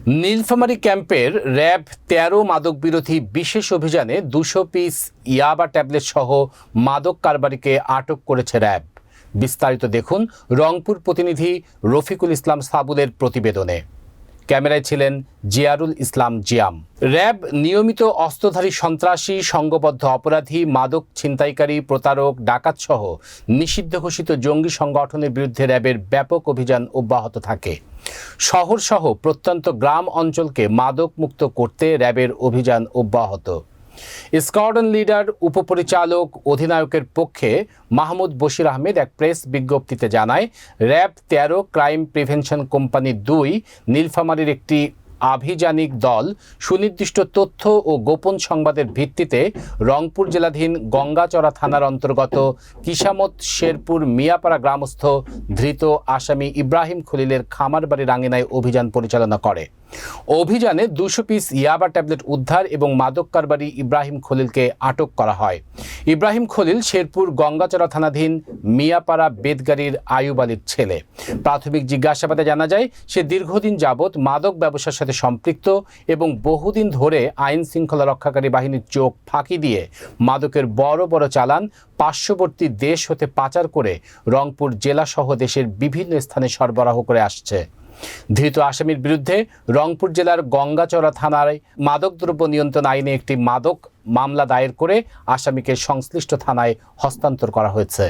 নীলফামারী ক্যাম্পের র্যাব ১৩ মাদক বিরোধী বিশেষ অভিযানে ২০০ পিস ইয়াবা ট্যাবলেট সহ মাদক কারবারিকে আটক করেছে র্যাব। বিস্তারিত দেখুন রংপুর প্রতিনিধি রফিকুল ইসলাম সাবুলের প্রতিবেদনে। ক্যামেরায় ছিলেন জিয়ারুল ইসলাম জিয়াম। র্যাব নিয়মিত অস্ত্রধারী সন্ত্রাসী, সংঘবদ্ধ অপরাধী, মাদক ছিনতাইকারী, প্রতারক, ডাকাত সহ নিষিদ্ধ ঘোষিত জঙ্গি সংগঠনের বিরুদ্ধে র্যাবের ব্যাপক অভিযান অব্যাহত থাকে। শহর সহ প্রত্যন্ত গ্রাম অঞ্চলকে মাদক মুক্ত করতে র্যাবের অভিযান অব্যাহত। স্কোয়াড্রন লিডার, উপপরিচালক, অধিনায়কের পক্ষে মাহমুদ বশির আহমেদ এক প্রেস বিজ্ঞপ্তিতে জানায়, র্যাব ১৩ ক্রাইম প্রিভেনশন কোম্পানি ২ নীলফামারীর একটি আভিযানিক দল সুনির্দিষ্ট তথ্য ও গোপন সংবাদের ভিত্তিতে রংপুর জেলাধীন গঙ্গাচড়া থানার অন্তর্গত কিসামত শেরপুর মিয়াপাড়া গ্রামস্থ ধৃত আসামি ইব্রাহিম খলিলের খামার বাড়ির আঙিনায় অভিযান পরিচালনা করে। অভিযানে ২০০ পিস ইয়াবা ট্যাবলেট উদ্ধার এবং মাদক কারবারি ইব্রাহিম খলিলকে আটক করা হয়। ইব্রাহিম খলিল শেরপুর গঙ্গাচড়া থানাধীন মিয়াপাড়া বেদগাড়ির আয়ুব আলীর ছেলে। প্রাথমিক জিজ্ঞাসাবাদে জানা যায়, সে দীর্ঘদিন যাবৎ মাদক ব্যবসার সাথে সম্পৃক্ত এবং বহুদিন ধরে আইন শৃঙ্খলা রক্ষাকারী বাহিনীর চোখ ফাঁকি দিয়ে মাদকের বড় বড় চালান পার্শ্ববর্তী দেশ হতে পাচার করে রংপুর জেলা সহ দেশের বিভিন্ন স্থানে সরবরাহ করে আসছে। ধৃত আসামির বিরুদ্ধে রংপুর জেলার গঙ্গাচড়া থানায় মাদকদ্রব্য নিয়ন্ত্রণ আইনে একটি মাদক মামলা দায়ের করে আসামিকে সংশ্লিষ্ট থানায় হস্তান্তর করা হয়েছে।